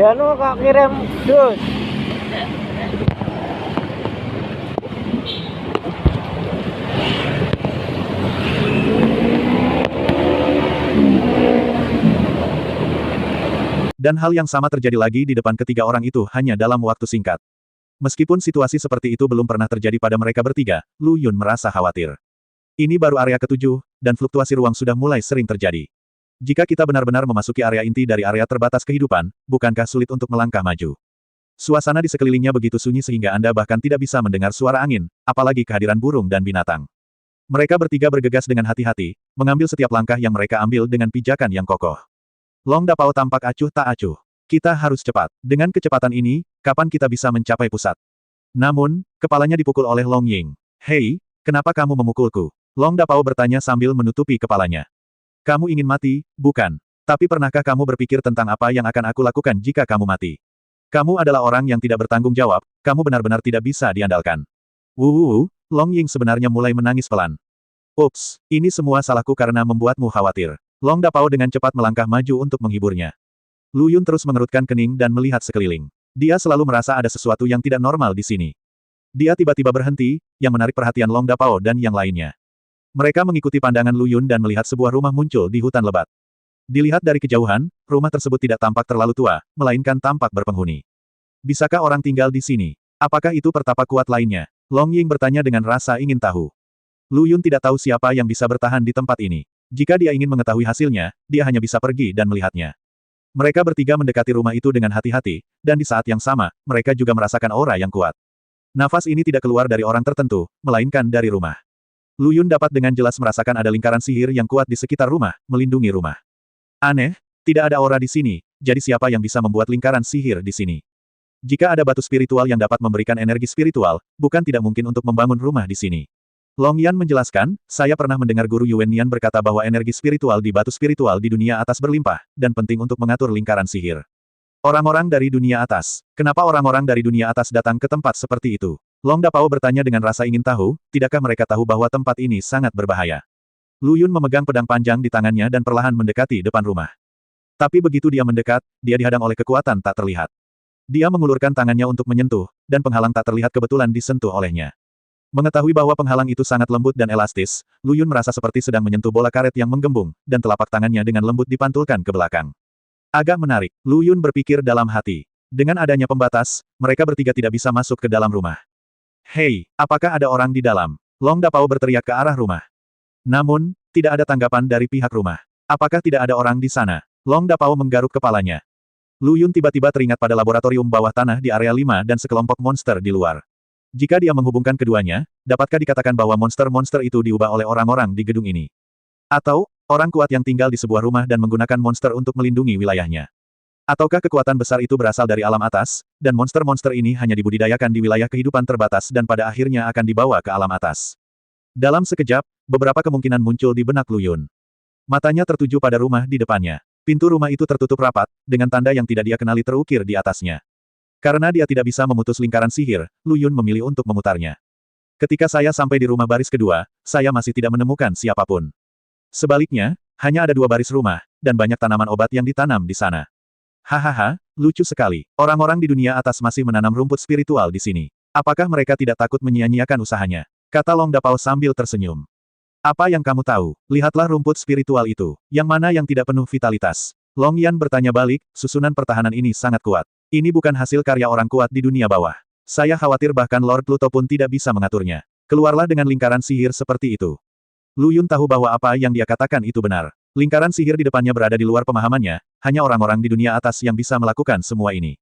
Anu kok kirim dus. Dan hal yang sama terjadi lagi di depan ketiga orang itu hanya dalam waktu singkat. Meskipun situasi seperti itu belum pernah terjadi pada mereka bertiga, Lu Yun merasa khawatir. Ini baru area ketujuh, dan fluktuasi ruang sudah mulai sering terjadi. Jika kita benar-benar memasuki area inti dari area terbatas kehidupan, bukankah sulit untuk melangkah maju? Suasana di sekelilingnya begitu sunyi sehingga Anda bahkan tidak bisa mendengar suara angin, apalagi kehadiran burung dan binatang. Mereka bertiga bergegas dengan hati-hati, mengambil setiap langkah yang mereka ambil dengan pijakan yang kokoh. Long Dapao tampak acuh tak acuh. Kita harus cepat. Dengan kecepatan ini, kapan kita bisa mencapai pusat? Namun, kepalanya dipukul oleh Long Ying. Hei, kenapa kamu memukulku? Long Dapao bertanya sambil menutupi kepalanya. Kamu ingin mati, bukan? Tapi pernahkah kamu berpikir tentang apa yang akan aku lakukan jika kamu mati? Kamu adalah orang yang tidak bertanggung jawab, kamu benar-benar tidak bisa diandalkan. Long Ying sebenarnya mulai menangis pelan. Ups, ini semua salahku karena membuatmu khawatir. Long Dapao dengan cepat melangkah maju untuk menghiburnya. Lu Yun terus mengerutkan kening dan melihat sekeliling. Dia selalu merasa ada sesuatu yang tidak normal di sini. Dia tiba-tiba berhenti, yang menarik perhatian Long Dapao dan yang lainnya. Mereka mengikuti pandangan Lu Yun dan melihat sebuah rumah muncul di hutan lebat. Dilihat dari kejauhan, rumah tersebut tidak tampak terlalu tua, melainkan tampak berpenghuni. Bisakah orang tinggal di sini? Apakah itu pertapa kuat lainnya? Long Ying bertanya dengan rasa ingin tahu. Lu Yun tidak tahu siapa yang bisa bertahan di tempat ini. Jika dia ingin mengetahui hasilnya, dia hanya bisa pergi dan melihatnya. Mereka bertiga mendekati rumah itu dengan hati-hati, dan di saat yang sama, mereka juga merasakan aura yang kuat. Nafas ini tidak keluar dari orang tertentu, melainkan dari rumah. Lu Yun dapat dengan jelas merasakan ada lingkaran sihir yang kuat di sekitar rumah, melindungi rumah. Aneh, tidak ada aura di sini, jadi siapa yang bisa membuat lingkaran sihir di sini? Jika ada batu spiritual yang dapat memberikan energi spiritual, bukan tidak mungkin untuk membangun rumah di sini. Long Yan menjelaskan, saya pernah mendengar guru Yuan Nian berkata bahwa energi spiritual di batu spiritual di dunia atas berlimpah, dan penting untuk mengatur lingkaran sihir. Orang-orang dari dunia atas. Kenapa orang-orang dari dunia atas datang ke tempat seperti itu? Long Dapao bertanya dengan rasa ingin tahu, tidakkah mereka tahu bahwa tempat ini sangat berbahaya? Lu Yun memegang pedang panjang di tangannya dan perlahan mendekati depan rumah. Tapi begitu dia mendekat, dia dihadang oleh kekuatan tak terlihat. Dia mengulurkan tangannya untuk menyentuh, dan penghalang tak terlihat kebetulan disentuh olehnya. Mengetahui bahwa penghalang itu sangat lembut dan elastis, Lu Yun merasa seperti sedang menyentuh bola karet yang menggembung, dan telapak tangannya dengan lembut dipantulkan ke belakang. Agak menarik, Lu Yun berpikir dalam hati. Dengan adanya pembatas, mereka bertiga tidak bisa masuk ke dalam rumah. Hei, apakah ada orang di dalam? Long Dapao berteriak ke arah rumah. Namun, tidak ada tanggapan dari pihak rumah. Apakah tidak ada orang di sana? Long Dapao menggaruk kepalanya. Lu Yun tiba-tiba teringat pada laboratorium bawah tanah di area 5 dan sekelompok monster di luar. Jika dia menghubungkan keduanya, dapatkah dikatakan bahwa monster-monster itu diubah oleh orang-orang di gedung ini? Atau, orang kuat yang tinggal di sebuah rumah dan menggunakan monster untuk melindungi wilayahnya? Ataukah kekuatan besar itu berasal dari alam atas, dan monster-monster ini hanya dibudidayakan di wilayah kehidupan terbatas dan pada akhirnya akan dibawa ke alam atas? Dalam sekejap, beberapa kemungkinan muncul di benak Lu Yun. Matanya tertuju pada rumah di depannya. Pintu rumah itu tertutup rapat, dengan tanda yang tidak dia kenali terukir di atasnya. Karena dia tidak bisa memutus lingkaran sihir, Lu Yun memilih untuk memutarnya. Ketika saya sampai di rumah baris kedua, saya masih tidak menemukan siapapun. Sebaliknya, hanya ada 2 baris rumah, dan banyak tanaman obat yang ditanam di sana. Hahaha, lucu sekali. Orang-orang di dunia atas masih menanam rumput spiritual di sini. Apakah mereka tidak takut menyia-nyiakan usahanya? Kata Long Dapao sambil tersenyum. Apa yang kamu tahu? Lihatlah rumput spiritual itu. Yang mana yang tidak penuh vitalitas? Long Yan bertanya balik, susunan pertahanan ini sangat kuat. Ini bukan hasil karya orang kuat di dunia bawah. Saya khawatir bahkan Lord Pluto pun tidak bisa mengaturnya. Keluarlah dengan lingkaran sihir seperti itu. Lu Yun tahu bahwa apa yang dia katakan itu benar. Lingkaran sihir di depannya berada di luar pemahamannya, hanya orang-orang di dunia atas yang bisa melakukan semua ini.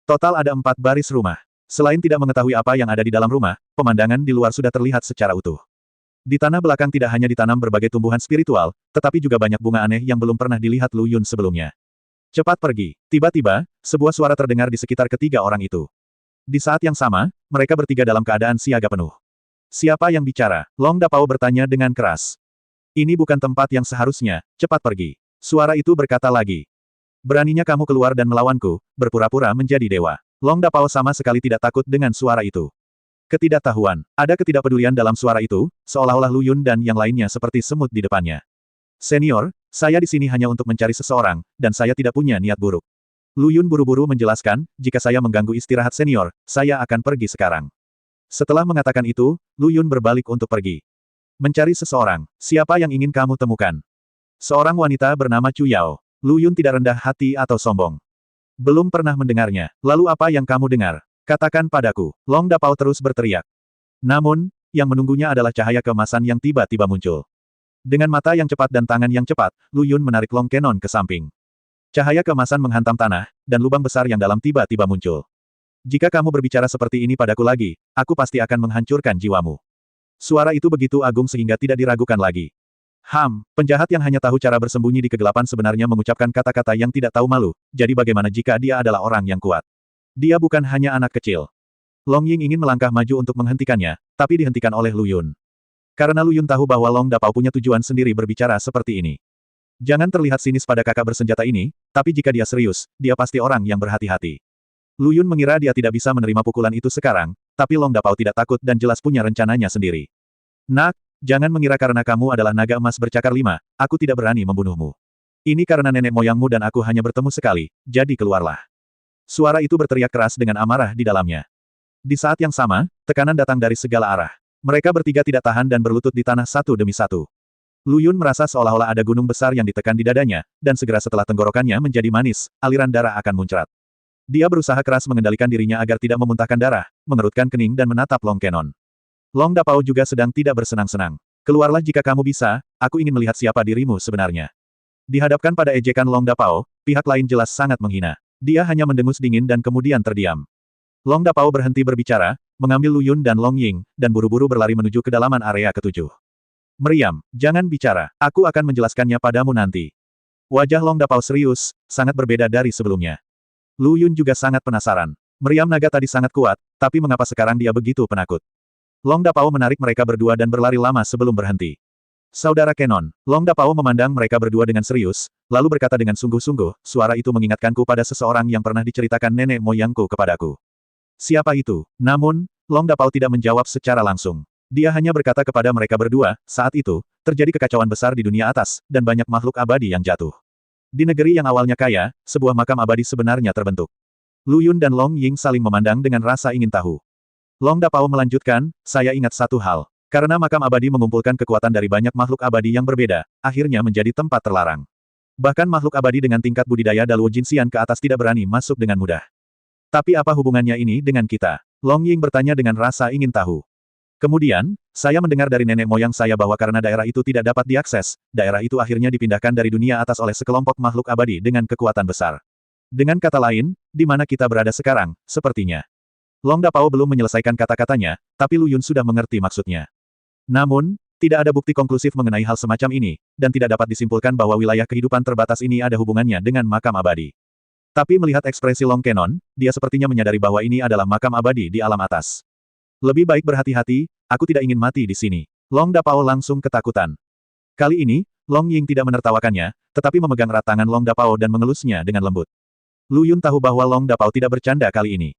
Total ada 4 baris rumah. Selain tidak mengetahui apa yang ada di dalam rumah, pemandangan di luar sudah terlihat secara utuh. Di tanah belakang tidak hanya ditanam berbagai tumbuhan spiritual, tetapi juga banyak bunga aneh yang belum pernah dilihat Lu Yun sebelumnya. Cepat pergi. Tiba-tiba, sebuah suara terdengar di sekitar ketiga orang itu. Di saat yang sama, mereka bertiga dalam keadaan siaga penuh. Siapa yang bicara? Long Dapao bertanya dengan keras. Ini bukan tempat yang seharusnya, cepat pergi. Suara itu berkata lagi. Beraninya kamu keluar dan melawanku, berpura-pura menjadi dewa. Long Dapao sama sekali tidak takut dengan suara itu. Ketidaktahuan. Ada ketidakpedulian dalam suara itu, seolah-olah Lu Yun dan yang lainnya seperti semut di depannya. Senior, saya di sini hanya untuk mencari seseorang, dan saya tidak punya niat buruk. Lu Yun buru-buru menjelaskan, jika saya mengganggu istirahat senior, saya akan pergi sekarang. Setelah mengatakan itu, Lu Yun berbalik untuk pergi. Mencari seseorang, siapa yang ingin kamu temukan? Seorang wanita bernama Chu Yao. Lu Yun tidak rendah hati atau sombong. Belum pernah mendengarnya. Lalu apa yang kamu dengar? Katakan padaku. Long Dapao terus berteriak. Namun, yang menunggunya adalah cahaya keemasan yang tiba-tiba muncul. Dengan mata yang cepat dan tangan yang cepat, Lu Yun menarik Long Kenon ke samping. Cahaya keemasan menghantam tanah, dan lubang besar yang dalam tiba-tiba muncul. Jika kamu berbicara seperti ini padaku lagi, aku pasti akan menghancurkan jiwamu. Suara itu begitu agung sehingga tidak diragukan lagi. Penjahat yang hanya tahu cara bersembunyi di kegelapan sebenarnya mengucapkan kata-kata yang tidak tahu malu, jadi bagaimana jika dia adalah orang yang kuat? Dia bukan hanya anak kecil. Long Ying ingin melangkah maju untuk menghentikannya, tapi dihentikan oleh Lu Yun. Karena Lu Yun tahu bahwa Long Dapao punya tujuan sendiri berbicara seperti ini. Jangan terlihat sinis pada kakak bersenjata ini, tapi jika dia serius, dia pasti orang yang berhati-hati. Lu Yun mengira dia tidak bisa menerima pukulan itu sekarang, tapi Long Dapao tidak takut dan jelas punya rencananya sendiri. Nak, jangan mengira karena kamu adalah naga emas bercakar 5, aku tidak berani membunuhmu. Ini karena nenek moyangmu dan aku hanya bertemu sekali, jadi keluarlah. Suara itu berteriak keras dengan amarah di dalamnya. Di saat yang sama, tekanan datang dari segala arah. Mereka bertiga tidak tahan dan berlutut di tanah satu demi satu. Lu Yun merasa seolah-olah ada gunung besar yang ditekan di dadanya, dan segera setelah tenggorokannya menjadi manis, aliran darah akan muncrat. Dia berusaha keras mengendalikan dirinya agar tidak memuntahkan darah, mengerutkan kening dan menatap Long Kenon. Long Dapao juga sedang tidak bersenang-senang. Keluarlah jika kamu bisa, aku ingin melihat siapa dirimu sebenarnya. Dihadapkan pada ejekan Long Dapao, pihak lain jelas sangat menghina. Dia hanya mendengus dingin dan kemudian terdiam. Long Dapao berhenti berbicara, mengambil Lu Yun dan Long Ying, dan buru-buru berlari menuju kedalaman area ke-7. Meriam, jangan bicara, aku akan menjelaskannya padamu nanti. Wajah Long Dapao serius, sangat berbeda dari sebelumnya. Lu Yun juga sangat penasaran. Meriam naga tadi sangat kuat, tapi mengapa sekarang dia begitu penakut? Long Dapao menarik mereka berdua dan berlari lama sebelum berhenti. Saudara Kenon, Long Dapao memandang mereka berdua dengan serius, lalu berkata dengan sungguh-sungguh, suara itu mengingatkanku pada seseorang yang pernah diceritakan nenek moyangku kepadaku. Siapa itu? Namun, Long Dapao tidak menjawab secara langsung. Dia hanya berkata kepada mereka berdua, saat itu, terjadi kekacauan besar di dunia atas, dan banyak makhluk abadi yang jatuh. Di negeri yang awalnya kaya, sebuah makam abadi sebenarnya terbentuk. Lu Yun dan Long Ying saling memandang dengan rasa ingin tahu. Long Dapao melanjutkan, saya ingat satu hal. Karena makam abadi mengumpulkan kekuatan dari banyak makhluk abadi yang berbeda, akhirnya menjadi tempat terlarang. Bahkan makhluk abadi dengan tingkat budidaya Daluo Jinxian ke atas tidak berani masuk dengan mudah. Tapi apa hubungannya ini dengan kita? Long Ying bertanya dengan rasa ingin tahu. Kemudian, saya mendengar dari nenek moyang saya bahwa karena daerah itu tidak dapat diakses, daerah itu akhirnya dipindahkan dari dunia atas oleh sekelompok makhluk abadi dengan kekuatan besar. Dengan kata lain, di mana kita berada sekarang, sepertinya. Long Dapao belum menyelesaikan kata-katanya, tapi Lu Yun sudah mengerti maksudnya. Namun, tidak ada bukti konklusif mengenai hal semacam ini, dan tidak dapat disimpulkan bahwa wilayah kehidupan terbatas ini ada hubungannya dengan makam abadi. Tapi melihat ekspresi Long Kenon, dia sepertinya menyadari bahwa ini adalah makam abadi di alam atas. Lebih baik berhati-hati, aku tidak ingin mati di sini. Long Dapao langsung ketakutan. Kali ini, Long Ying tidak menertawakannya, tetapi memegang erat tangan Long Dapao dan mengelusnya dengan lembut. Lu Yun tahu bahwa Long Dapao tidak bercanda kali ini.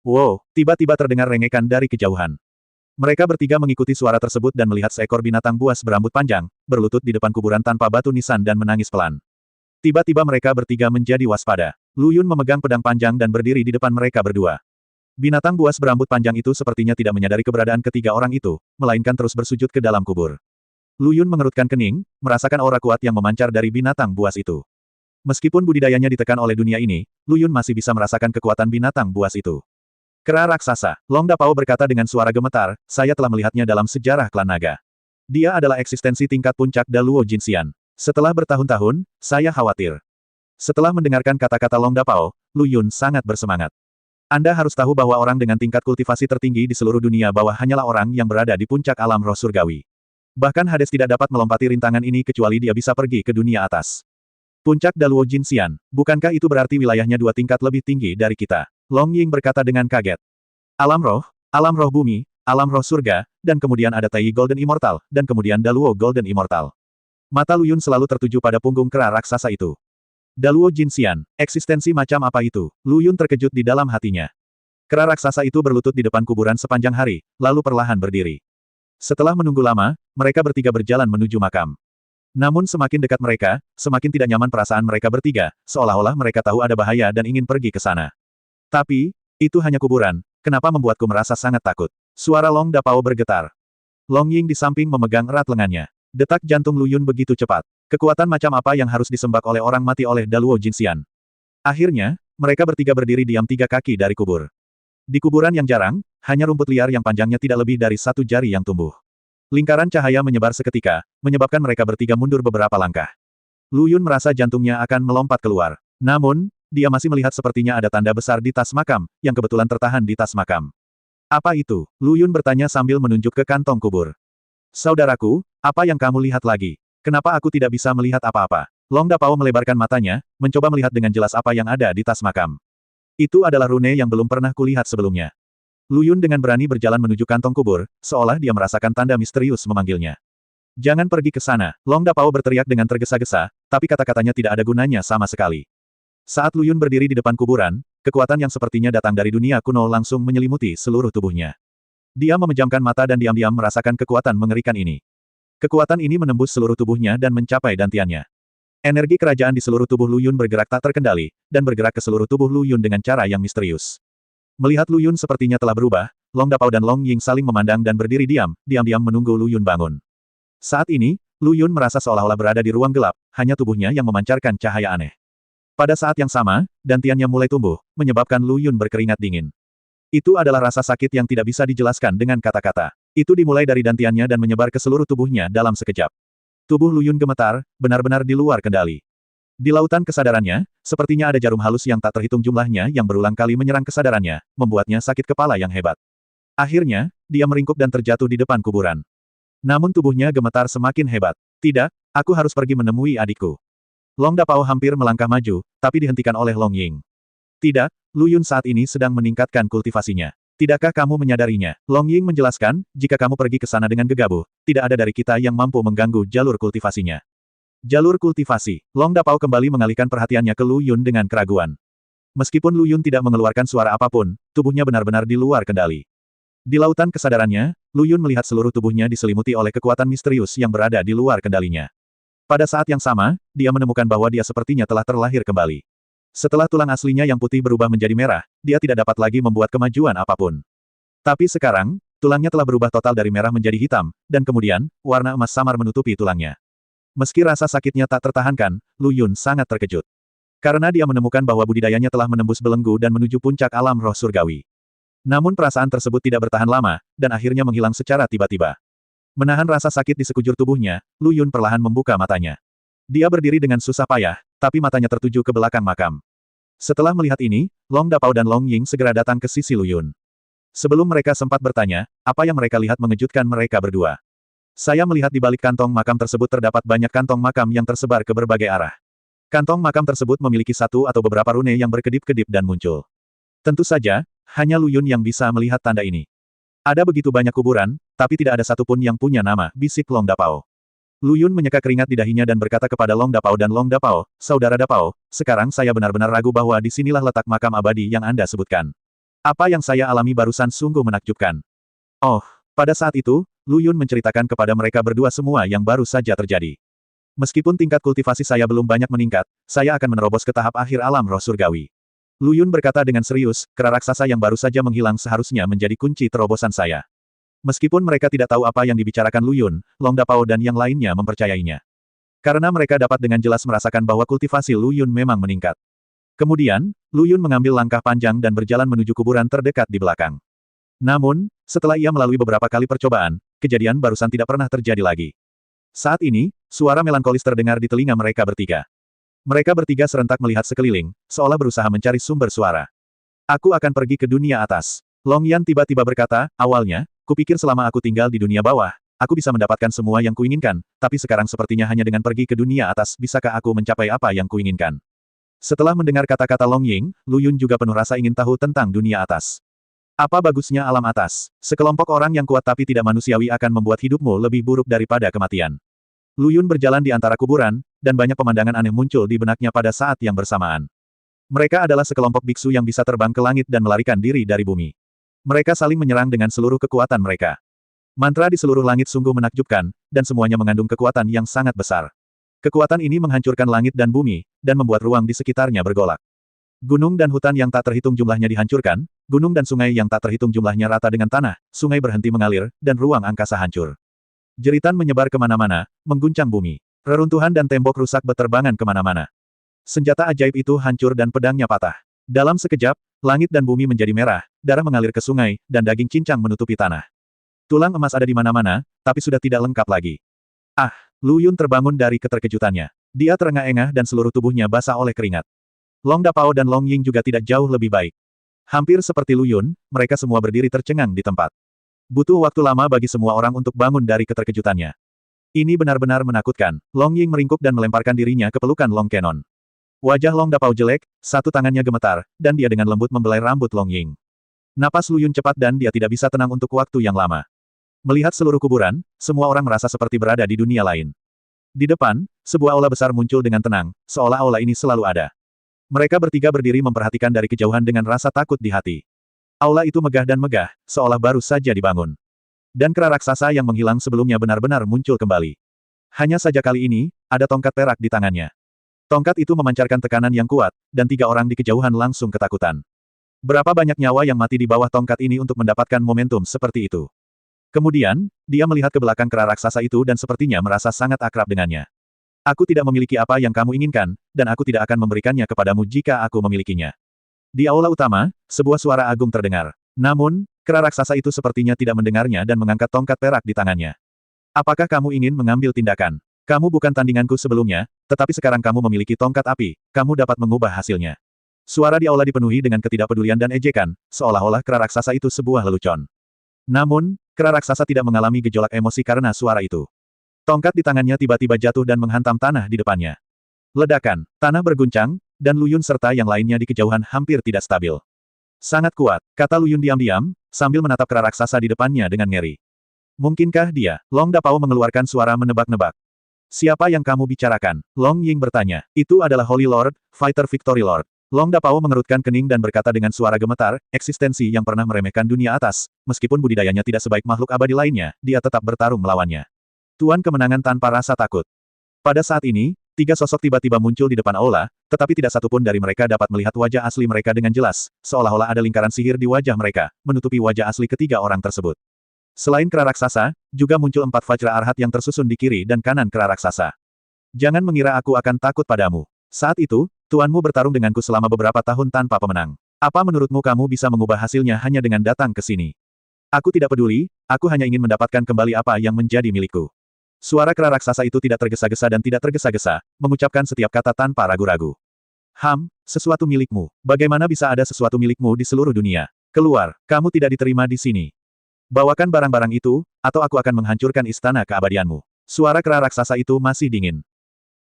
Wow, tiba-tiba terdengar rengekan dari kejauhan. Mereka bertiga mengikuti suara tersebut dan melihat seekor binatang buas berambut panjang, berlutut di depan kuburan tanpa batu nisan dan menangis pelan. Tiba-tiba mereka bertiga menjadi waspada. Lu Yun memegang pedang panjang dan berdiri di depan mereka berdua. Binatang buas berambut panjang itu sepertinya tidak menyadari keberadaan ketiga orang itu, melainkan terus bersujud ke dalam kubur. Lu Yun mengerutkan kening, merasakan aura kuat yang memancar dari binatang buas itu. Meskipun budidayanya ditekan oleh dunia ini, Lu Yun masih bisa merasakan kekuatan binatang buas itu. Kera raksasa, Long Dapao berkata dengan suara gemetar, saya telah melihatnya dalam sejarah klan naga. Dia adalah eksistensi tingkat puncak Daluo Jinxian. Setelah bertahun-tahun, saya khawatir. Setelah mendengarkan kata-kata Long Dapao, Lu Yun sangat bersemangat. Anda harus tahu bahwa orang dengan tingkat kultivasi tertinggi di seluruh dunia bawah hanyalah orang yang berada di puncak alam roh surgawi. Bahkan Hades tidak dapat melompati rintangan ini kecuali dia bisa pergi ke dunia atas. Puncak Daluo Jinxian, bukankah itu berarti wilayahnya 2 tingkat lebih tinggi dari kita? Long Ying berkata dengan kaget. Alam roh bumi, alam roh surga, dan kemudian ada Tai Golden Immortal, dan kemudian Daluo Golden Immortal. Mata Lu Yun selalu tertuju pada punggung kera raksasa itu. Daluo Jinxian, eksistensi macam apa itu? Lu Yun terkejut di dalam hatinya. Kera raksasa itu berlutut di depan kuburan sepanjang hari, lalu perlahan berdiri. Setelah menunggu lama, mereka bertiga berjalan menuju makam. Namun semakin dekat mereka, semakin tidak nyaman perasaan mereka bertiga, seolah-olah mereka tahu ada bahaya dan ingin pergi ke sana. Tapi, itu hanya kuburan, kenapa membuatku merasa sangat takut? Suara Long Dapao bergetar. Long Ying di samping memegang erat lengannya. Detak jantung Lu Yun begitu cepat. Kekuatan macam apa yang harus disembah oleh orang mati oleh Daluo Jinxian? Akhirnya, mereka bertiga berdiri diam 3 kaki dari kubur. Di kuburan yang jarang, hanya rumput liar yang panjangnya tidak lebih dari 1 jari yang tumbuh. Lingkaran cahaya menyebar seketika, menyebabkan mereka bertiga mundur beberapa langkah. Lu Yun merasa jantungnya akan melompat keluar. Namun, dia masih melihat sepertinya ada tanda besar di tas makam, yang kebetulan tertahan di tas makam. Apa itu? Lu Yun bertanya sambil menunjuk ke kantong kubur. Saudaraku, apa yang kamu lihat lagi? Kenapa aku tidak bisa melihat apa-apa? Long Dapao melebarkan matanya, mencoba melihat dengan jelas apa yang ada di tas makam. Itu adalah rune yang belum pernah kulihat sebelumnya. Lu Yun dengan berani berjalan menuju kantong kubur, seolah dia merasakan tanda misterius memanggilnya. Jangan pergi ke sana, Long Dapao berteriak dengan tergesa-gesa, tapi kata-katanya tidak ada gunanya sama sekali. Saat Lu Yun berdiri di depan kuburan, kekuatan yang sepertinya datang dari dunia kuno langsung menyelimuti seluruh tubuhnya. Dia memejamkan mata dan diam-diam merasakan kekuatan mengerikan ini. Kekuatan ini menembus seluruh tubuhnya dan mencapai dantiannya. Energi kerajaan di seluruh tubuh Lu Yun bergerak tak terkendali, dan bergerak ke seluruh tubuh Lu Yun dengan cara yang misterius. Melihat Lu Yun sepertinya telah berubah, Long Dapao dan Long Ying saling memandang dan berdiri diam-diam menunggu Lu Yun bangun. Saat ini, Lu Yun merasa seolah-olah berada di ruang gelap, hanya tubuhnya yang memancarkan cahaya aneh. Pada saat yang sama, dantiannya mulai tumbuh, menyebabkan Lu Yun berkeringat dingin. Itu adalah rasa sakit yang tidak bisa dijelaskan dengan kata-kata. Itu dimulai dari dantiannya dan menyebar ke seluruh tubuhnya dalam sekejap. Tubuh Lu Yun gemetar, benar-benar di luar kendali. Di lautan kesadarannya, sepertinya ada jarum halus yang tak terhitung jumlahnya yang berulang kali menyerang kesadarannya, membuatnya sakit kepala yang hebat. Akhirnya, dia meringkuk dan terjatuh di depan kuburan. Namun tubuhnya gemetar semakin hebat. Tidak, aku harus pergi menemui adikku. Long Dapao hampir melangkah maju, tapi dihentikan oleh Long Ying. Tidak, Lu Yun saat ini sedang meningkatkan kultivasinya. Tidakkah kamu menyadarinya? Long Ying menjelaskan, jika kamu pergi ke sana dengan gegabah, tidak ada dari kita yang mampu mengganggu jalur kultivasinya. Jalur kultivasi. Long Dapao kembali mengalihkan perhatiannya ke Lu Yun dengan keraguan. Meskipun Lu Yun tidak mengeluarkan suara apapun, tubuhnya benar-benar di luar kendali. Di lautan kesadarannya, Lu Yun melihat seluruh tubuhnya diselimuti oleh kekuatan misterius yang berada di luar kendalinya. Pada saat yang sama, dia menemukan bahwa dia sepertinya telah terlahir kembali. Setelah tulang aslinya yang putih berubah menjadi merah, dia tidak dapat lagi membuat kemajuan apapun. Tapi sekarang, tulangnya telah berubah total dari merah menjadi hitam, dan kemudian, warna emas samar menutupi tulangnya. Meski rasa sakitnya tak tertahankan, Lu Yun sangat terkejut. Karena dia menemukan bahwa budidayanya telah menembus belenggu dan menuju puncak alam roh surgawi. Namun perasaan tersebut tidak bertahan lama, dan akhirnya menghilang secara tiba-tiba. Menahan rasa sakit di sekujur tubuhnya, Lu Yun perlahan membuka matanya. Dia berdiri dengan susah payah, tapi matanya tertuju ke belakang makam. Setelah melihat ini, Long Dapao dan Long Ying segera datang ke sisi Lu Yun. Sebelum mereka sempat bertanya, apa yang mereka lihat mengejutkan mereka berdua. Saya melihat di balik kantong makam tersebut terdapat banyak kantong makam yang tersebar ke berbagai arah. Kantong makam tersebut memiliki satu atau beberapa rune yang berkedip-kedip dan muncul. Tentu saja, hanya Lu Yun yang bisa melihat tanda ini. Ada begitu banyak kuburan, tapi tidak ada satupun yang punya nama, bisik Long Dapao. Lu Yun menyeka keringat di dahinya dan berkata kepada Long Dapao dan Long Dapao, Saudara Dapao, sekarang saya benar-benar ragu bahwa di sinilah letak makam abadi yang Anda sebutkan. Apa yang saya alami barusan sungguh menakjubkan. Oh, pada saat itu, Lu Yun menceritakan kepada mereka berdua semua yang baru saja terjadi. Meskipun tingkat kultivasi saya belum banyak meningkat, saya akan menerobos ke tahap akhir alam roh surgawi. Lu Yun berkata dengan serius, kera raksasa yang baru saja menghilang seharusnya menjadi kunci terobosan saya. Meskipun mereka tidak tahu apa yang dibicarakan Lu Yun, Long Dapao dan yang lainnya mempercayainya. Karena mereka dapat dengan jelas merasakan bahwa kultivasi Lu Yun memang meningkat. Kemudian, Lu Yun mengambil langkah panjang dan berjalan menuju kuburan terdekat di belakang. Namun, setelah ia melalui beberapa kali percobaan, kejadian barusan tidak pernah terjadi lagi. Saat ini, suara melankolis terdengar di telinga mereka bertiga. Mereka bertiga serentak melihat sekeliling, seolah berusaha mencari sumber suara. Aku akan pergi ke dunia atas. Long Yan tiba-tiba berkata, awalnya, kupikir selama aku tinggal di dunia bawah, aku bisa mendapatkan semua yang kuinginkan, tapi sekarang sepertinya hanya dengan pergi ke dunia atas bisakah aku mencapai apa yang kuinginkan. Setelah mendengar kata-kata Long Ying, Lu Yun juga penuh rasa ingin tahu tentang dunia atas. Apa bagusnya alam atas? Sekelompok orang yang kuat tapi tidak manusiawi akan membuat hidupmu lebih buruk daripada kematian. Lu Yun berjalan di antara kuburan, dan banyak pemandangan aneh muncul di benaknya pada saat yang bersamaan. Mereka adalah sekelompok biksu yang bisa terbang ke langit dan melarikan diri dari bumi. Mereka saling menyerang dengan seluruh kekuatan mereka. Mantra di seluruh langit sungguh menakjubkan, dan semuanya mengandung kekuatan yang sangat besar. Kekuatan ini menghancurkan langit dan bumi, dan membuat ruang di sekitarnya bergolak. Gunung dan hutan yang tak terhitung jumlahnya dihancurkan, gunung dan sungai yang tak terhitung jumlahnya rata dengan tanah, sungai berhenti mengalir, dan ruang angkasa hancur. Jeritan menyebar kemana-mana, mengguncang bumi. Reruntuhan dan tembok rusak beterbangan kemana-mana. Senjata ajaib itu hancur dan pedangnya patah. Dalam sekejap, langit dan bumi menjadi merah, darah mengalir ke sungai, dan daging cincang menutupi tanah. Tulang emas ada di mana-mana, tapi sudah tidak lengkap lagi. Ah! Lu Yun terbangun dari keterkejutannya. Dia terengah-engah dan seluruh tubuhnya basah oleh keringat. Long Dapao dan Long Ying juga tidak jauh lebih baik. Hampir seperti Lu Yun, mereka semua berdiri tercengang di tempat. Butuh waktu lama bagi semua orang untuk bangun dari keterkejutannya. Ini benar-benar menakutkan. Long Ying meringkuk dan melemparkan dirinya ke pelukan Long Kenon. Wajah Long Dapao jelek, satu tangannya gemetar, dan dia dengan lembut membelai rambut Long Ying. Napas Lu Yun cepat dan dia tidak bisa tenang untuk waktu yang lama. Melihat seluruh kuburan, semua orang merasa seperti berada di dunia lain. Di depan, sebuah aula besar muncul dengan tenang, seolah aula ini selalu ada. Mereka bertiga berdiri memperhatikan dari kejauhan dengan rasa takut di hati. Aula itu megah dan megah, seolah baru saja dibangun. Dan kera raksasa yang menghilang sebelumnya benar-benar muncul kembali. Hanya saja kali ini, ada tongkat perak di tangannya. Tongkat itu memancarkan tekanan yang kuat, dan 3 orang di kejauhan langsung ketakutan. Berapa banyak nyawa yang mati di bawah tongkat ini untuk mendapatkan momentum seperti itu? Kemudian, dia melihat ke belakang kera raksasa itu dan sepertinya merasa sangat akrab dengannya. Aku tidak memiliki apa yang kamu inginkan, dan aku tidak akan memberikannya kepadamu jika aku memilikinya. Di aula utama, sebuah suara agung terdengar. Namun, kera raksasa itu sepertinya tidak mendengarnya dan mengangkat tongkat perak di tangannya. Apakah kamu ingin mengambil tindakan? Kamu bukan tandinganku sebelumnya, tetapi sekarang kamu memiliki tongkat api, kamu dapat mengubah hasilnya. Suara di aula dipenuhi dengan ketidakpedulian dan ejekan, seolah-olah kera raksasa itu sebuah lelucon. Namun, kera raksasa tidak mengalami gejolak emosi karena suara itu. Tongkat di tangannya tiba-tiba jatuh dan menghantam tanah di depannya. Ledakan, tanah berguncang, dan Lu Yun serta yang lainnya di kejauhan hampir tidak stabil. Sangat kuat, kata Lu Yun diam-diam, sambil menatap kera raksasa di depannya dengan ngeri. Mungkinkah dia? Long Dapao mengeluarkan suara menebak-nebak. Siapa yang kamu bicarakan? Long Ying bertanya. Itu adalah Holy Lord, Fighter Victory Lord. Long Dapao mengerutkan kening dan berkata dengan suara gemetar, eksistensi yang pernah meremehkan dunia atas, meskipun budidayanya tidak sebaik makhluk abadi lainnya, dia tetap bertarung melawannya. Tuan kemenangan tanpa rasa takut. Pada saat ini, 3 sosok tiba-tiba muncul di depan aula, tetapi tidak satupun dari mereka dapat melihat wajah asli mereka dengan jelas, seolah-olah ada lingkaran sihir di wajah mereka, menutupi wajah asli ketiga orang tersebut. Selain kera raksasa, juga muncul 4 Vajra Arhat yang tersusun di kiri dan kanan kera raksasa. Jangan mengira aku akan takut padamu. Saat itu, tuanmu bertarung denganku selama beberapa tahun tanpa pemenang. Apa menurutmu kamu bisa mengubah hasilnya hanya dengan datang ke sini? Aku tidak peduli, aku hanya ingin mendapatkan kembali apa yang menjadi milikku. Suara kera raksasa itu tidak tergesa-gesa dan tidak tergesa-gesa, mengucapkan setiap kata tanpa ragu-ragu. Sesuatu milikmu. Bagaimana bisa ada sesuatu milikmu di seluruh dunia? Keluar, kamu tidak diterima di sini. Bawakan barang-barang itu, atau aku akan menghancurkan istana keabadianmu. Suara kera raksasa itu masih dingin.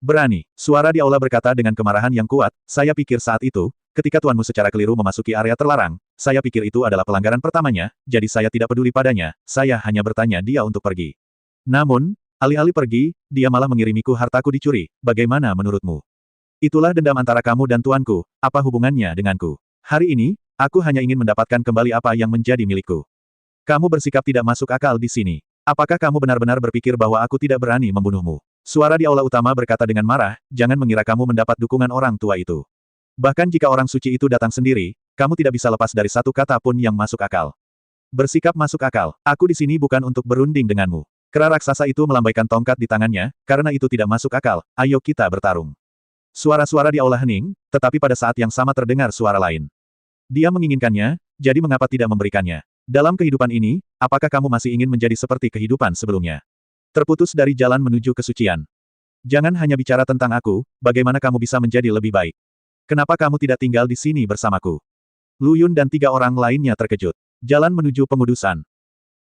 Berani, suara di aula berkata dengan kemarahan yang kuat, saya pikir saat itu, ketika tuanmu secara keliru memasuki area terlarang, saya pikir itu adalah pelanggaran pertamanya, jadi saya tidak peduli padanya, saya hanya bertanya dia untuk pergi. Namun, alih-alih pergi, dia malah mengirimiku hartaku dicuri, bagaimana menurutmu? Itulah dendam antara kamu dan tuanku, apa hubungannya denganku? Hari ini, aku hanya ingin mendapatkan kembali apa yang menjadi milikku. Kamu bersikap tidak masuk akal di sini. Apakah kamu benar-benar berpikir bahwa aku tidak berani membunuhmu? Suara di aula utama berkata dengan marah, jangan mengira kamu mendapat dukungan orang tua itu. Bahkan jika orang suci itu datang sendiri, kamu tidak bisa lepas dari satu kata pun yang masuk akal. Bersikap masuk akal, aku di sini bukan untuk berunding denganmu. Kera raksasa itu melambaikan tongkat di tangannya, karena itu tidak masuk akal, ayo kita bertarung. Suara-suara di aula hening, tetapi pada saat yang sama terdengar suara lain. Dia menginginkannya, jadi mengapa tidak memberikannya? Dalam kehidupan ini, apakah kamu masih ingin menjadi seperti kehidupan sebelumnya? Terputus dari jalan menuju kesucian. Jangan hanya bicara tentang aku, bagaimana kamu bisa menjadi lebih baik. Kenapa kamu tidak tinggal di sini bersamaku? Lu Yun dan 3 orang lainnya terkejut. Jalan menuju pengudusan.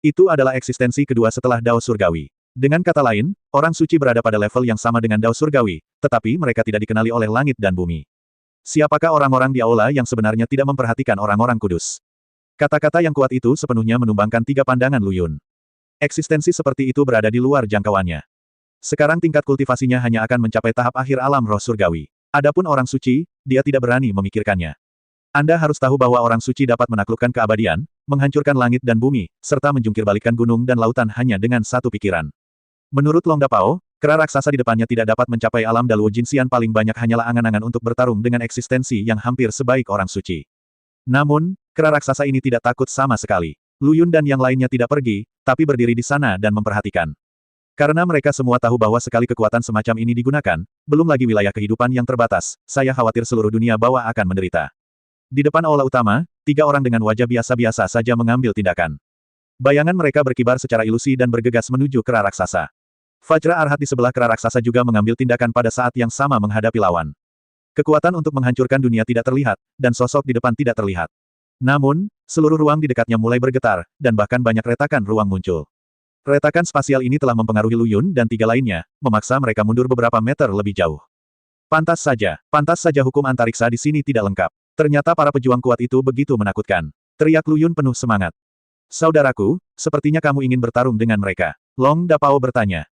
Itu adalah eksistensi kedua setelah Dao Surgawi. Dengan kata lain, orang suci berada pada level yang sama dengan Dao Surgawi, tetapi mereka tidak dikenali oleh langit dan bumi. Siapakah orang-orang di aula yang sebenarnya tidak memperhatikan orang-orang kudus? Kata-kata yang kuat itu sepenuhnya menumbangkan 3 pandangan Lu Yun. Eksistensi seperti itu berada di luar jangkauannya. Sekarang tingkat kultivasinya hanya akan mencapai tahap akhir alam roh surgawi. Adapun orang suci, dia tidak berani memikirkannya. Anda harus tahu bahwa orang suci dapat menaklukkan keabadian, menghancurkan langit dan bumi, serta menjungkirbalikkan gunung dan lautan hanya dengan satu pikiran. Menurut Long Dapao, Kera raksasa di depannya tidak dapat mencapai alam Daluo Jinxian paling banyak hanyalah angan-angan untuk bertarung dengan eksistensi yang hampir sebaik orang suci. Namun, kera raksasa ini tidak takut sama sekali. Lu Yun dan yang lainnya tidak pergi, tapi berdiri di sana dan memperhatikan. Karena mereka semua tahu bahwa sekali kekuatan semacam ini digunakan, belum lagi wilayah kehidupan yang terbatas, saya khawatir seluruh dunia bawah akan menderita. Di depan aula utama, 3 orang dengan wajah biasa-biasa saja mengambil tindakan. Bayangan mereka berkibar secara ilusi dan bergegas menuju kera raksasa. Vajra Arhat di sebelah kera raksasa juga mengambil tindakan pada saat yang sama menghadapi lawan. Kekuatan untuk menghancurkan dunia tidak terlihat, dan sosok di depan tidak terlihat. Namun, seluruh ruang di dekatnya mulai bergetar, dan bahkan banyak retakan ruang muncul. Retakan spasial ini telah mempengaruhi Lu Yun dan 3 lainnya, memaksa mereka mundur beberapa meter lebih jauh. Pantas saja hukum antariksa di sini tidak lengkap. Ternyata para pejuang kuat itu begitu menakutkan. Teriak Lu Yun penuh semangat. Saudaraku, sepertinya kamu ingin bertarung dengan mereka. Long Dapao bertanya.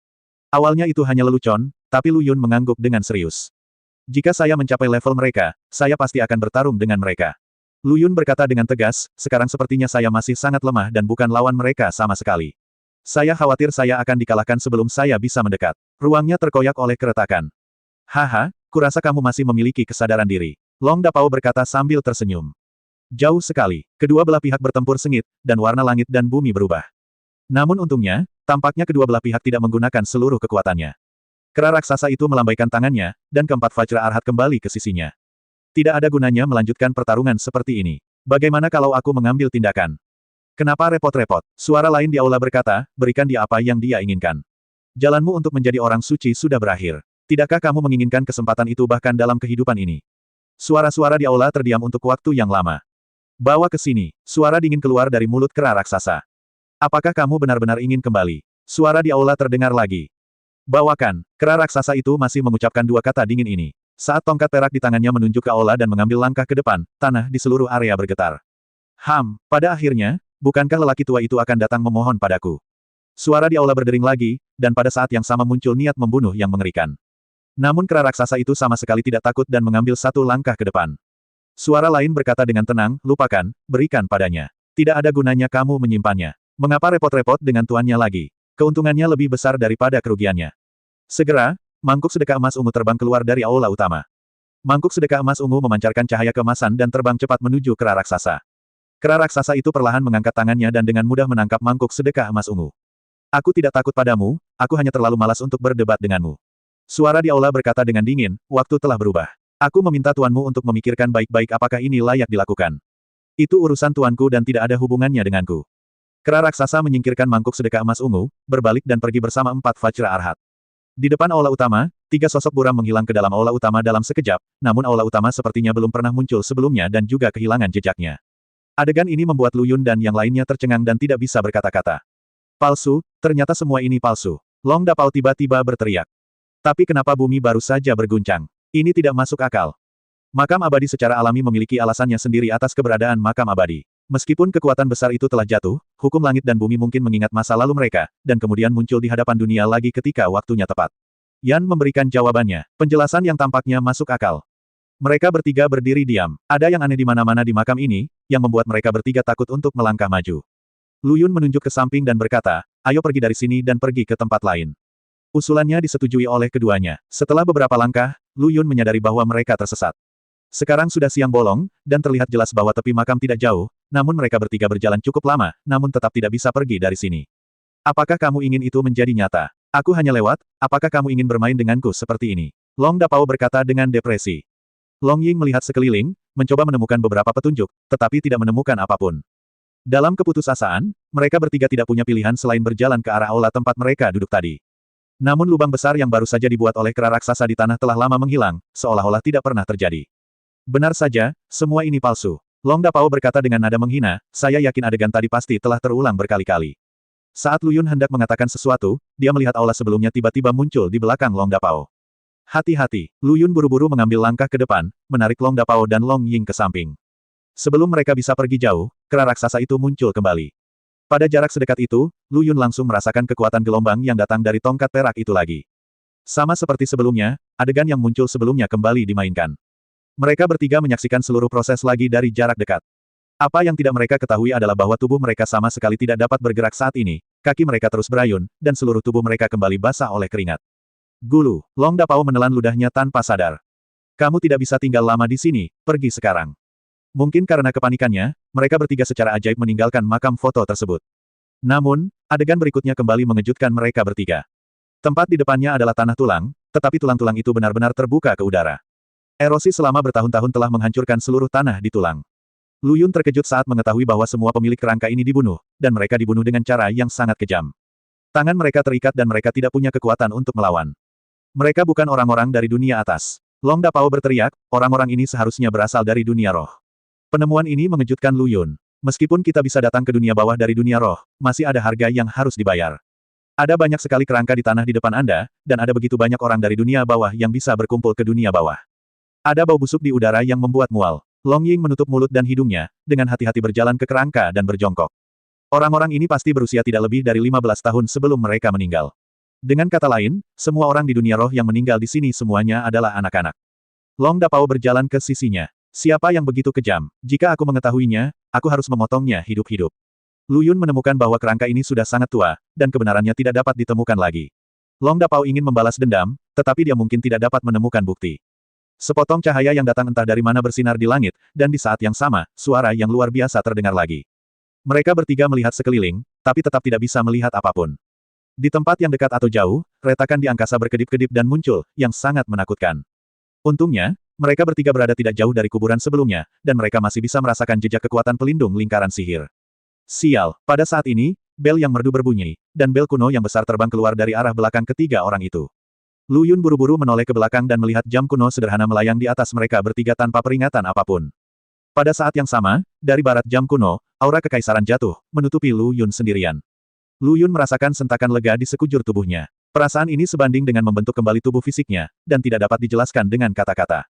Awalnya itu hanya lelucon, tapi Lu Yun mengangguk dengan serius. Jika saya mencapai level mereka, saya pasti akan bertarung dengan mereka. Lu Yun berkata dengan tegas, sekarang sepertinya saya masih sangat lemah dan bukan lawan mereka sama sekali. Saya khawatir saya akan dikalahkan sebelum saya bisa mendekat. Ruangnya terkoyak oleh keretakan. Haha, kurasa kamu masih memiliki kesadaran diri. Long Dapao berkata sambil tersenyum. Jauh sekali, kedua belah pihak bertempur sengit, dan warna langit dan bumi berubah. Namun untungnya, tampaknya kedua belah pihak tidak menggunakan seluruh kekuatannya. Kera raksasa itu melambaikan tangannya, dan keempat Vajra Arhat kembali ke sisinya. Tidak ada gunanya melanjutkan pertarungan seperti ini. Bagaimana kalau aku mengambil tindakan? Kenapa repot-repot? Suara lain di aula berkata, berikan dia apa yang dia inginkan. Jalanmu untuk menjadi orang suci sudah berakhir. Tidakkah kamu menginginkan kesempatan itu bahkan dalam kehidupan ini? Suara-suara di aula terdiam untuk waktu yang lama. Bawa ke sini. Suara dingin keluar dari mulut kera raksasa. Apakah kamu benar-benar ingin kembali? Suara di aula terdengar lagi. Bawakan. Kera raksasa itu masih mengucapkan 2 kata dingin ini. Saat tongkat perak di tangannya menunjuk ke aula dan mengambil langkah ke depan, tanah di seluruh area bergetar. Pada akhirnya, bukankah lelaki tua itu akan datang memohon padaku? Suara di aula berdering lagi, dan pada saat yang sama muncul niat membunuh yang mengerikan. Namun kera raksasa itu sama sekali tidak takut dan mengambil 1 langkah ke depan. Suara lain berkata dengan tenang, lupakan, berikan padanya. Tidak ada gunanya kamu menyimpannya. Mengapa repot-repot dengan tuannya lagi? Keuntungannya lebih besar daripada kerugiannya. Segera, mangkuk sedekah emas ungu terbang keluar dari aula utama. Mangkuk sedekah emas ungu memancarkan cahaya keemasan dan terbang cepat menuju kera raksasa. Kera raksasa itu perlahan mengangkat tangannya dan dengan mudah menangkap mangkuk sedekah emas ungu. Aku tidak takut padamu, aku hanya terlalu malas untuk berdebat denganmu. Suara di aula berkata dengan dingin, waktu telah berubah. Aku meminta tuanmu untuk memikirkan baik-baik apakah ini layak dilakukan. Itu urusan tuanku dan tidak ada hubungannya denganku. Kera raksasa menyingkirkan mangkuk sedekah emas ungu, berbalik dan pergi bersama 4 Vajra Arhat. Di depan aula utama, 3 sosok buram menghilang ke dalam aula utama dalam sekejap, namun aula utama sepertinya belum pernah muncul sebelumnya dan juga kehilangan jejaknya. Adegan ini membuat Lu Yun dan yang lainnya tercengang dan tidak bisa berkata-kata. Palsu, ternyata semua ini palsu. Long Dapao tiba-tiba berteriak. Tapi kenapa bumi baru saja berguncang? Ini tidak masuk akal. Makam abadi secara alami memiliki alasannya sendiri atas keberadaan makam abadi. Meskipun kekuatan besar itu telah jatuh, hukum langit dan bumi mungkin mengingat masa lalu mereka, dan kemudian muncul di hadapan dunia lagi ketika waktunya tepat. Yan memberikan jawabannya, penjelasan yang tampaknya masuk akal. Mereka bertiga berdiri diam. Ada yang aneh di mana-mana di makam ini, yang membuat mereka bertiga takut untuk melangkah maju. Lu Yun menunjuk ke samping dan berkata, ayo pergi dari sini dan pergi ke tempat lain. Usulannya disetujui oleh keduanya. Setelah beberapa langkah, Lu Yun menyadari bahwa mereka tersesat. Sekarang sudah siang bolong, dan terlihat jelas bahwa tepi makam tidak jauh, namun mereka bertiga berjalan cukup lama, namun tetap tidak bisa pergi dari sini. Apakah kamu ingin itu menjadi nyata? Aku hanya lewat, apakah kamu ingin bermain denganku seperti ini? Long Dapao berkata dengan depresi. Long Ying melihat sekeliling, mencoba menemukan beberapa petunjuk, tetapi tidak menemukan apapun. Dalam keputusasaan, mereka bertiga tidak punya pilihan selain berjalan ke arah aula tempat mereka duduk tadi. Namun lubang besar yang baru saja dibuat oleh kera raksasa di tanah telah lama menghilang, seolah-olah tidak pernah terjadi. Benar saja, semua ini palsu. Long Dapao berkata dengan nada menghina, saya yakin adegan tadi pasti telah terulang berkali-kali. Saat Lu Yun hendak mengatakan sesuatu, dia melihat aula sebelumnya tiba-tiba muncul di belakang Long Dapao. Hati-hati, Lu Yun buru-buru mengambil langkah ke depan, menarik Long Dapao dan Long Ying ke samping. Sebelum mereka bisa pergi jauh, kera raksasa itu muncul kembali. Pada jarak sedekat itu, Lu Yun langsung merasakan kekuatan gelombang yang datang dari tongkat perak itu lagi. Sama seperti sebelumnya, adegan yang muncul sebelumnya kembali dimainkan. Mereka bertiga menyaksikan seluruh proses lagi dari jarak dekat. Apa yang tidak mereka ketahui adalah bahwa tubuh mereka sama sekali tidak dapat bergerak saat ini, kaki mereka terus berayun, dan seluruh tubuh mereka kembali basah oleh keringat. Gulu, Long Dapao menelan ludahnya tanpa sadar. Kamu tidak bisa tinggal lama di sini, pergi sekarang. Mungkin karena kepanikannya, mereka bertiga secara ajaib meninggalkan makam foto tersebut. Namun, adegan berikutnya kembali mengejutkan mereka bertiga. Tempat di depannya adalah tanah tulang, tetapi tulang-tulang itu benar-benar terbuka ke udara. Erosi selama bertahun-tahun telah menghancurkan seluruh tanah di tulang. Lu Yun terkejut saat mengetahui bahwa semua pemilik kerangka ini dibunuh, dan mereka dibunuh dengan cara yang sangat kejam. Tangan mereka terikat dan mereka tidak punya kekuatan untuk melawan. Mereka bukan orang-orang dari dunia atas. Long Dapao berteriak, orang-orang ini seharusnya berasal dari dunia roh. Penemuan ini mengejutkan Lu Yun. Meskipun kita bisa datang ke dunia bawah dari dunia roh, masih ada harga yang harus dibayar. Ada banyak sekali kerangka di tanah di depan Anda, dan ada begitu banyak orang dari dunia bawah yang bisa berkumpul ke dunia bawah. Ada bau busuk di udara yang membuat mual. Long Ying menutup mulut dan hidungnya, dengan hati-hati berjalan ke kerangka dan berjongkok. Orang-orang ini pasti berusia tidak lebih dari 15 tahun sebelum mereka meninggal. Dengan kata lain, semua orang di dunia roh yang meninggal di sini semuanya adalah anak-anak. Long Dapao berjalan ke sisinya. Siapa yang begitu kejam? Jika aku mengetahuinya, aku harus memotongnya hidup-hidup. Lu Yun menemukan bahwa kerangka ini sudah sangat tua, dan kebenarannya tidak dapat ditemukan lagi. Long Dapao ingin membalas dendam, tetapi dia mungkin tidak dapat menemukan bukti. Sepotong cahaya yang datang entah dari mana bersinar di langit, dan di saat yang sama, suara yang luar biasa terdengar lagi. Mereka bertiga melihat sekeliling, tapi tetap tidak bisa melihat apapun. Di tempat yang dekat atau jauh, retakan di angkasa berkedip-kedip dan muncul, yang sangat menakutkan. Untungnya, mereka bertiga berada tidak jauh dari kuburan sebelumnya, dan mereka masih bisa merasakan jejak kekuatan pelindung lingkaran sihir. Sial, pada saat ini, bel yang merdu berbunyi, dan bel kuno yang besar terbang keluar dari arah belakang ketiga orang itu. Lu Yun buru-buru menoleh ke belakang dan melihat jam kuno sederhana melayang di atas mereka bertiga tanpa peringatan apapun. Pada saat yang sama, dari barat jam kuno, aura kekaisaran jatuh, menutupi Lu Yun sendirian. Lu Yun merasakan sentakan lega di sekujur tubuhnya. Perasaan ini sebanding dengan membentuk kembali tubuh fisiknya, dan tidak dapat dijelaskan dengan kata-kata.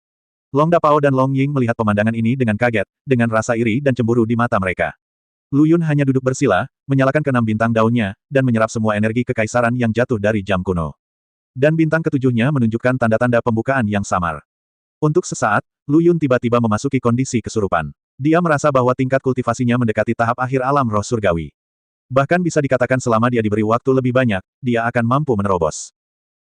Long Dapao dan Long Ying melihat pemandangan ini dengan kaget, dengan rasa iri dan cemburu di mata mereka. Lu Yun hanya duduk bersila, menyalakan keenam bintang daunnya, dan menyerap semua energi kekaisaran yang jatuh dari jam kuno. Dan bintang ketujuhnya menunjukkan tanda-tanda pembukaan yang samar. Untuk sesaat, Lu Yun tiba-tiba memasuki kondisi kesurupan. Dia merasa bahwa tingkat kultivasinya mendekati tahap akhir alam roh surgawi. Bahkan bisa dikatakan selama dia diberi waktu lebih banyak, dia akan mampu menerobos.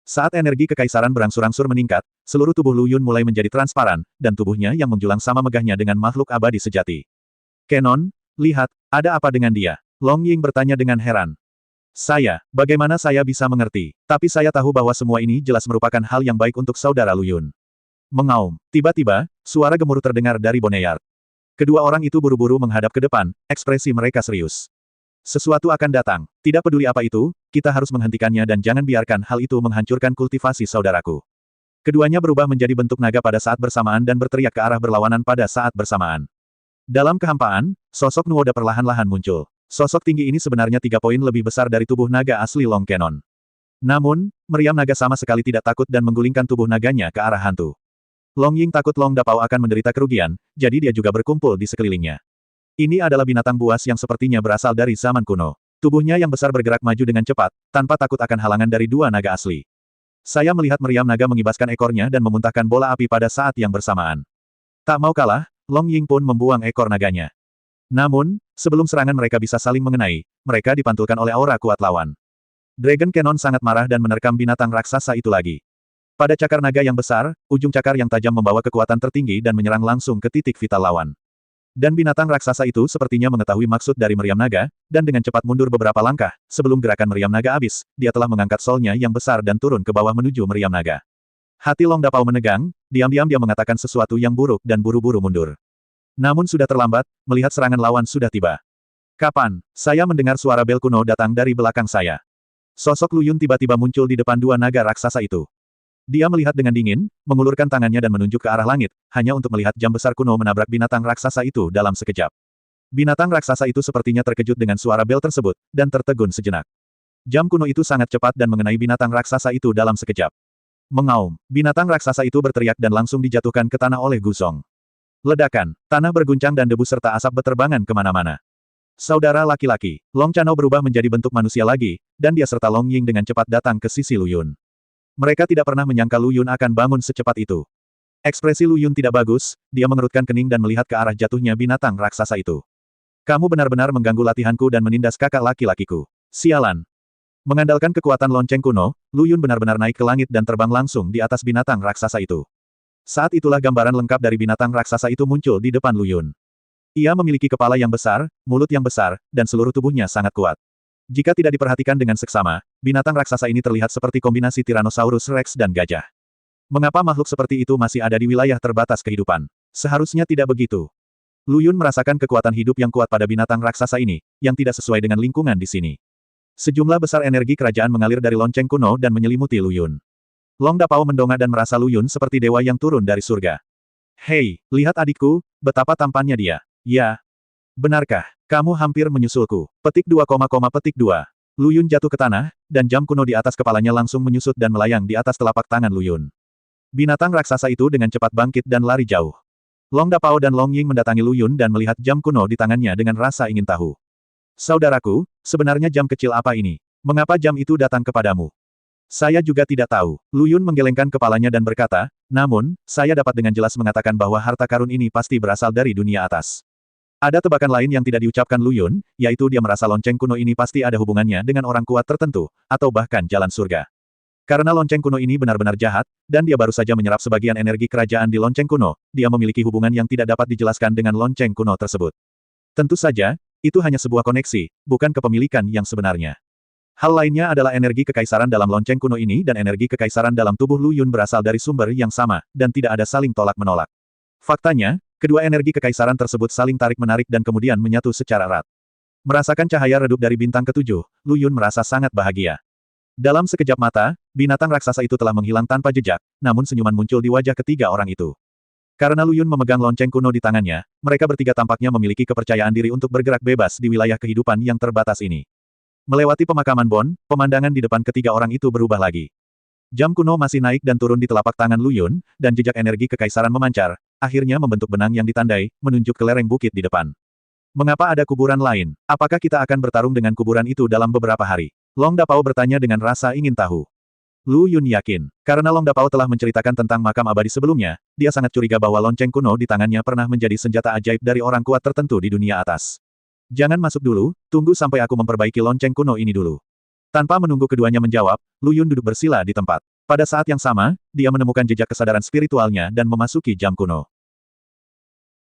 Saat energi kekaisaran berangsur-angsur meningkat, seluruh tubuh Lu Yun mulai menjadi transparan, dan tubuhnya yang menjulang sama megahnya dengan makhluk abadi sejati. Kenon, lihat, ada apa dengan dia? Long Ying bertanya dengan heran. Bagaimana saya bisa mengerti? Tapi saya tahu bahwa semua ini jelas merupakan hal yang baik untuk saudara Lu Yun. Mengaum. Tiba-tiba, suara gemuruh terdengar dari Boneyard. Kedua orang itu buru-buru menghadap ke depan, ekspresi mereka serius. Sesuatu akan datang. Tidak peduli apa itu, kita harus menghentikannya dan jangan biarkan hal itu menghancurkan kultivasi saudaraku. Keduanya berubah menjadi bentuk naga pada saat bersamaan dan berteriak ke arah berlawanan pada saat bersamaan. Dalam kehampaan, sosok Nuoda perlahan-lahan muncul. Sosok tinggi ini sebenarnya 3 poin lebih besar dari tubuh naga asli Long Kenon. Namun, meriam naga sama sekali tidak takut dan menggulingkan tubuh naganya ke arah hantu. Long Ying takut Long Dapao akan menderita kerugian, jadi dia juga berkumpul di sekelilingnya. Ini adalah binatang buas yang sepertinya berasal dari zaman kuno. Tubuhnya yang besar bergerak maju dengan cepat, tanpa takut akan halangan dari 2 naga asli. Saya melihat meriam naga mengibaskan ekornya dan memuntahkan bola api pada saat yang bersamaan. Tak mau kalah, Long Ying pun membuang ekor naganya. Namun, sebelum serangan mereka bisa saling mengenai, mereka dipantulkan oleh aura kuat lawan. Dragon Cannon sangat marah dan menerkam binatang raksasa itu lagi. Pada cakar naga yang besar, ujung cakar yang tajam membawa kekuatan tertinggi dan menyerang langsung ke titik vital lawan. Dan binatang raksasa itu sepertinya mengetahui maksud dari meriam naga, dan dengan cepat mundur beberapa langkah, sebelum gerakan meriam naga habis, dia telah mengangkat solnya yang besar dan turun ke bawah menuju meriam naga. Hati Long Dapao menegang, diam-diam dia mengatakan sesuatu yang buruk dan buru-buru mundur. Namun sudah terlambat, melihat serangan lawan sudah tiba. Kapan? Saya mendengar suara bel kuno datang dari belakang saya. Sosok Lu Yun tiba-tiba muncul di depan 2 naga raksasa itu. Dia melihat dengan dingin, mengulurkan tangannya dan menunjuk ke arah langit, hanya untuk melihat jam besar kuno menabrak binatang raksasa itu dalam sekejap. Binatang raksasa itu sepertinya terkejut dengan suara bel tersebut, dan tertegun sejenak. Jam kuno itu sangat cepat dan mengenai binatang raksasa itu dalam sekejap. Mengaum, binatang raksasa itu berteriak dan langsung dijatuhkan ke tanah oleh Gusong. Ledakan, tanah berguncang dan debu serta asap beterbangan kemana-mana. Saudara laki-laki, Long Chano berubah menjadi bentuk manusia lagi, dan dia serta Long Ying dengan cepat datang ke sisi Lu Yun. Mereka tidak pernah menyangka Lu Yun akan bangun secepat itu. Ekspresi Lu Yun tidak bagus, dia mengerutkan kening dan melihat ke arah jatuhnya binatang raksasa itu. Kamu benar-benar mengganggu latihanku dan menindas kakak laki-lakiku. Sialan. Mengandalkan kekuatan lonceng kuno, Lu Yun benar-benar naik ke langit dan terbang langsung di atas binatang raksasa itu. Saat itulah gambaran lengkap dari binatang raksasa itu muncul di depan Lu Yun. Ia memiliki kepala yang besar, mulut yang besar, dan seluruh tubuhnya sangat kuat. Jika tidak diperhatikan dengan seksama, binatang raksasa ini terlihat seperti kombinasi Tyrannosaurus Rex dan gajah. Mengapa makhluk seperti itu masih ada di wilayah terbatas kehidupan? Seharusnya tidak begitu. Lu Yun merasakan kekuatan hidup yang kuat pada binatang raksasa ini, yang tidak sesuai dengan lingkungan di sini. Sejumlah besar energi kerajaan mengalir dari lonceng kuno dan menyelimuti Lu Yun. Long Dapao mendongak dan merasa Lu Yun seperti dewa yang turun dari surga. Hei, lihat adikku, betapa tampannya dia. Ya. Benarkah? Kamu hampir menyusulku. Petik 2, petik 2. Lu Yun jatuh ke tanah, dan jam kuno di atas kepalanya langsung menyusut dan melayang di atas telapak tangan Lu Yun. Binatang raksasa itu dengan cepat bangkit dan lari jauh. Long Dapao dan Long Ying mendatangi Lu Yun dan melihat jam kuno di tangannya dengan rasa ingin tahu. Saudaraku, sebenarnya jam kecil apa ini? Mengapa jam itu datang kepadamu? Saya juga tidak tahu. Lu Yun menggelengkan kepalanya dan berkata, namun, saya dapat dengan jelas mengatakan bahwa harta karun ini pasti berasal dari dunia atas. Ada tebakan lain yang tidak diucapkan Lu Yun, yaitu dia merasa lonceng kuno ini pasti ada hubungannya dengan orang kuat tertentu, atau bahkan jalan surga. Karena lonceng kuno ini benar-benar jahat, dan dia baru saja menyerap sebagian energi kerajaan di lonceng kuno, dia memiliki hubungan yang tidak dapat dijelaskan dengan lonceng kuno tersebut. Tentu saja, itu hanya sebuah koneksi, bukan kepemilikan yang sebenarnya. Hal lainnya adalah energi kekaisaran dalam lonceng kuno ini dan energi kekaisaran dalam tubuh Lu Yun berasal dari sumber yang sama, dan tidak ada saling tolak-menolak. Faktanya, kedua energi kekaisaran tersebut saling tarik-menarik dan kemudian menyatu secara erat. Merasakan cahaya redup dari bintang ketujuh, Lu Yun merasa sangat bahagia. Dalam sekejap mata, binatang raksasa itu telah menghilang tanpa jejak, namun senyuman muncul di wajah ketiga orang itu. Karena Lu Yun memegang lonceng kuno di tangannya, mereka bertiga tampaknya memiliki kepercayaan diri untuk bergerak bebas di wilayah kehidupan yang terbatas ini. Melewati pemakaman Bon, pemandangan di depan ketiga orang itu berubah lagi. Jam kuno masih naik dan turun di telapak tangan Lu Yun, dan jejak energi kekaisaran memancar, akhirnya membentuk benang yang ditandai, menunjuk ke lereng bukit di depan. Mengapa ada kuburan lain? Apakah kita akan bertarung dengan kuburan itu dalam beberapa hari? Long Dapao bertanya dengan rasa ingin tahu. Lu Yun yakin. Karena Long Dapao telah menceritakan tentang makam abadi sebelumnya, dia sangat curiga bahwa lonceng kuno di tangannya pernah menjadi senjata ajaib dari orang kuat tertentu di dunia atas. Jangan masuk dulu, tunggu sampai aku memperbaiki lonceng kuno ini dulu. Tanpa menunggu keduanya menjawab, Lu Yun duduk bersila di tempat. Pada saat yang sama, dia menemukan jejak kesadaran spiritualnya dan memasuki jam kuno.